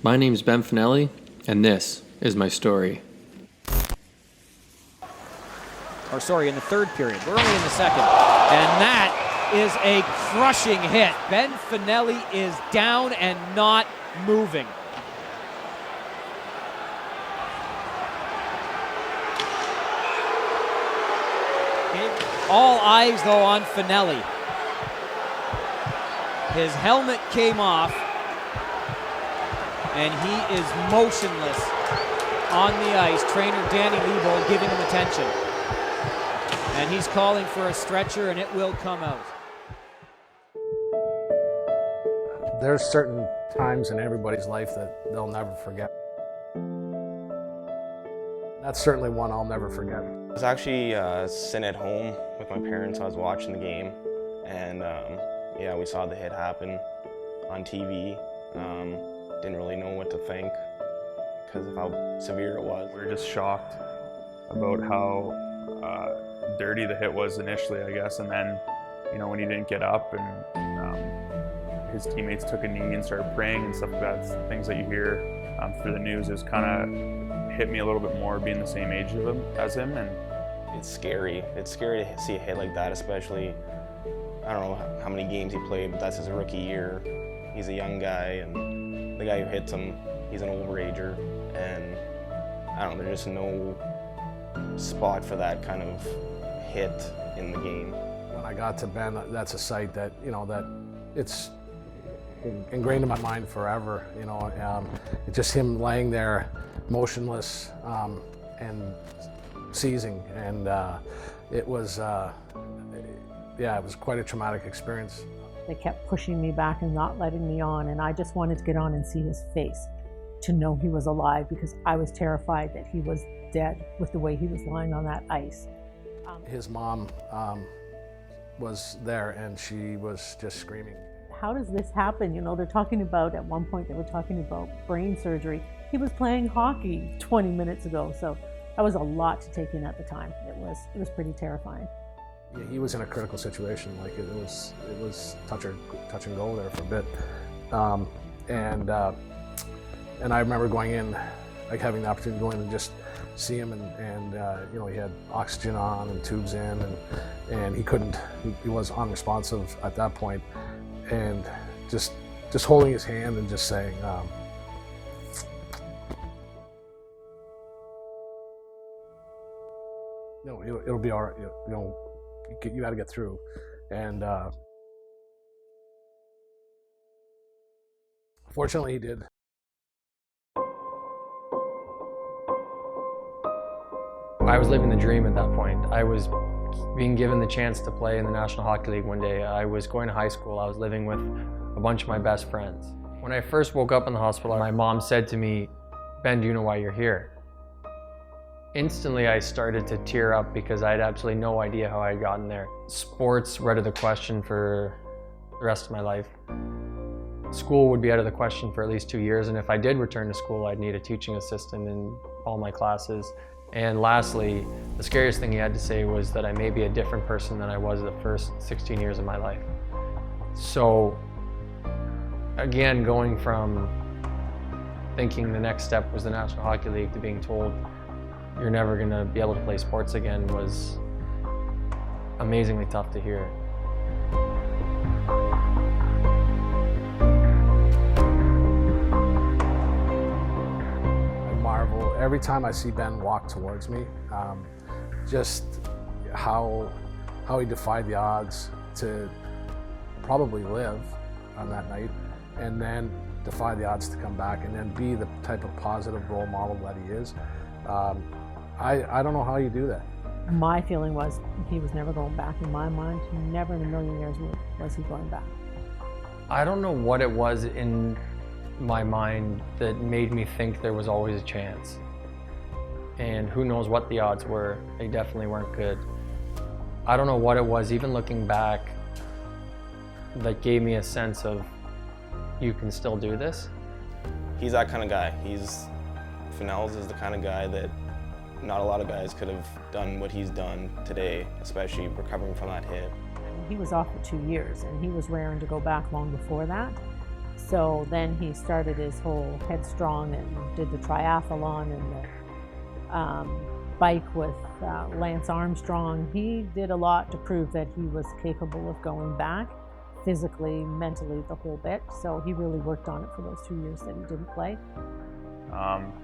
My name's Ben Fanelli, and this is my story. In the third period. We're only in the second. And that is a crushing hit. Ben Fanelli is down and not moving. All eyes, though, on Fanelli. His helmet came off, and he is motionless on the ice. Trainer Danny Lebold giving him attention. And he's calling for a stretcher, and it will come out. There's certain times in everybody's life that they'll never forget. That's certainly one I'll never forget. I was actually sitting at home with my parents. I was watching the game, and yeah, we saw the hit happen on TV. Didn't really know what to think because of how severe it was. We were just shocked about how dirty the hit was initially, I guess, and then, you know, when he didn't get up and his teammates took a knee and started praying and stuff like that, things that you hear through the news, is kind of hit me a little bit more being the same age as him. And it's scary. It's scary to see a hit like that, especially, I don't know how many games he played, but that's his rookie year. He's a young guy, and the guy who hits him, he's an overager, and I don't know, there's just no spot for that kind of hit in the game. When I got to Ben, that's a sight that, you know, that it's ingrained in my mind forever. You know, just him laying there motionless and seizing, and it was quite a traumatic experience. They kept pushing me back and not letting me on, and I just wanted to get on and see his face, to know he was alive, because I was terrified that he was dead with the way he was lying on that ice. His mom was there, and she was just screaming. How does this happen? You know, they're talking about, at one point they were talking about brain surgery. He was playing hockey 20 minutes ago, so that was a lot to take in at the time. It was pretty terrifying. Yeah, he was in a critical situation. Like it was touch and go there for a bit, and I remember going in, like having the opportunity to go in and just see him, and you know, he had oxygen on and tubes in, and he was unresponsive at that point, and just holding his hand and just saying, no, it'll be all right. You know, you got to get through, and fortunately he did. I was living the dream at that point. I was being given the chance to play in the National Hockey League one day. I was going to high school. I was living with a bunch of my best friends. When I first woke up in the hospital, my mom said to me, "Ben, do you know why you're here?" Instantly, I started to tear up because I had absolutely no idea how I had gotten there. Sports were out of the question for the rest of my life. School would be out of the question for at least 2 years, and if I did return to school, I'd need a teaching assistant in all my classes. And lastly, the scariest thing he had to say was that I may be a different person than I was the first 16 years of my life. So again, going from thinking the next step was the National Hockey League to being told you're never going to be able to play sports again was amazingly tough to hear. Every time I see Ben walk towards me, just how he defied the odds to probably live on that night, and then defy the odds to come back, and then be the type of positive role model that he is. I don't know how you do that. My feeling was he was never going back. In my mind, never in a million years was he going back. I don't know what it was in my mind that made me think there was always a chance. And who knows what the odds were. They definitely weren't good. I don't know what it was, even looking back, that gave me a sense of, you can still do this. He's that kind of guy. Fanel's is the kind of guy that not a lot of guys could have done what he's done today, especially recovering from that hit. He was off for 2 years, and he was raring to go back long before that. So then he started his whole headstrong and did the triathlon and the bike with Lance Armstrong. He did a lot to prove that he was capable of going back physically, mentally, the whole bit. So he really worked on it for those 2 years that he didn't play.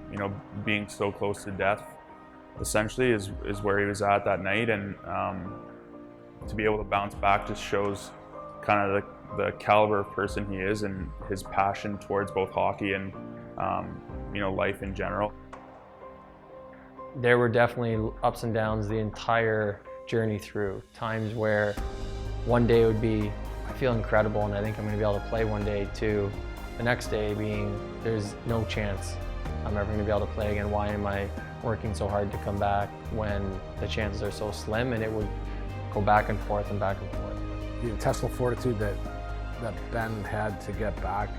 You know, being so close to death essentially is where he was at that night, and to be able to bounce back just shows kind of the caliber of person he is and his passion towards both hockey and you know, life in general. There were definitely ups and downs the entire journey through. Times where one day it would be, I feel incredible and I think I'm going to be able to play one day, to the next day being, there's no chance I'm ever going to be able to play again. Why am I working so hard to come back when the chances are so slim? And it would go back and forth and back and forth. The intestinal fortitude that Ben had to get back,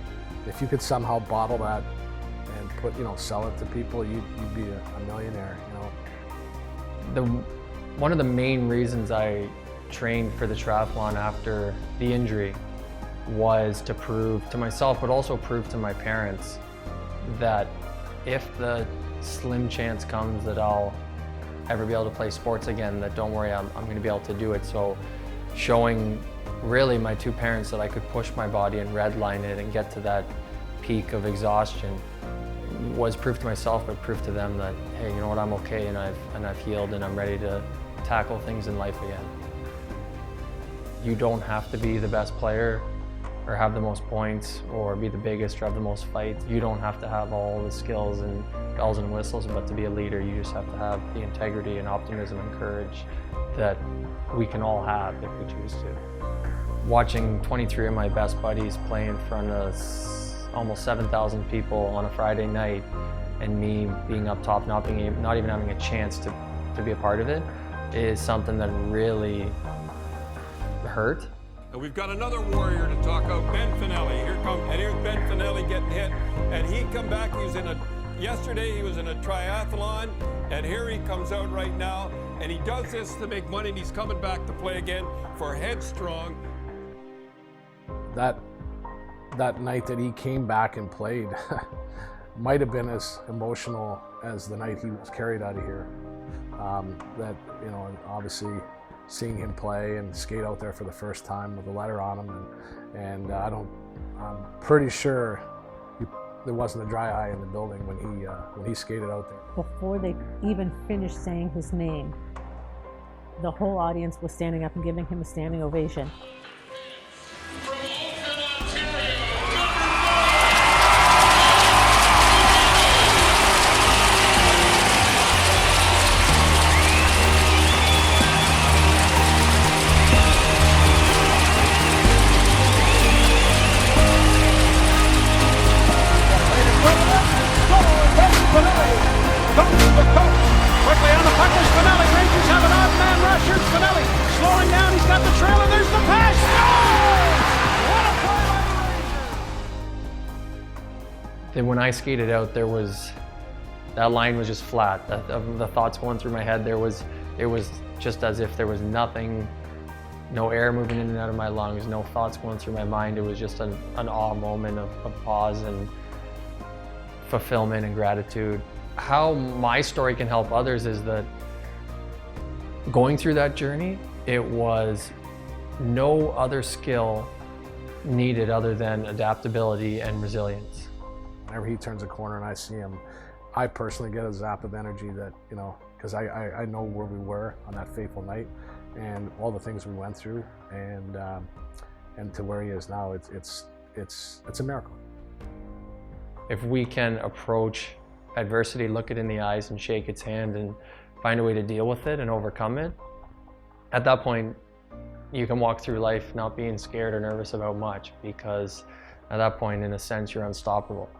if you could somehow bottle that and put, you know, sell it to people, you'd be a millionaire, you know. One of the main reasons I trained for the triathlon after the injury was to prove to myself, but also prove to my parents, that if the slim chance comes that I'll ever be able to play sports again, that don't worry, I'm going to be able to do it. So showing really my two parents that I could push my body and redline it and get to that peak of exhaustion was proof to myself, but proof to them that, hey, you know what, I'm okay and I've healed and I'm ready to tackle things in life again. You don't have to be the best player or have the most points or be the biggest or have the most fights. You don't have to have all the skills and bells and whistles, but to be a leader, you just have to have the integrity and optimism and courage that we can all have if we choose to. Watching 23 of my best buddies play in front of almost 7,000 people on a Friday night, and me being up top, not even having a chance to be a part of it, is something that really hurt. And we've got another warrior to talk about, Ben Fanelli. Here's Ben Fanelli getting hit, and he come back. Yesterday he was in a triathlon, and here he comes out right now, and he does this to make money, and he's coming back to play again for Headstrong. That night that he came back and played might have been as emotional as the night he was carried out of here. That, you know, obviously seeing him play and skate out there for the first time with a letter on him, and I'm pretty sure there wasn't a dry eye in the building when he skated out there. Before they even finished saying his name, the whole audience was standing up and giving him a standing ovation. Then when I skated out, that line was just flat. The thoughts going through my head, it was just as if there was nothing, no air moving in and out of my lungs, no thoughts going through my mind. It was just an awe moment of pause and fulfillment and gratitude. How my story can help others is that going through that journey, it was no other skill needed other than adaptability and resilience. Whenever he turns a corner and I see him, I personally get a zap of energy that, you know, because I know where we were on that fateful night and all the things we went through, and to where he is now, it's a miracle. If we can approach adversity, look it in the eyes and shake its hand and find a way to deal with it and overcome it, at that point you can walk through life not being scared or nervous about much, because at that point, in a sense, you're unstoppable.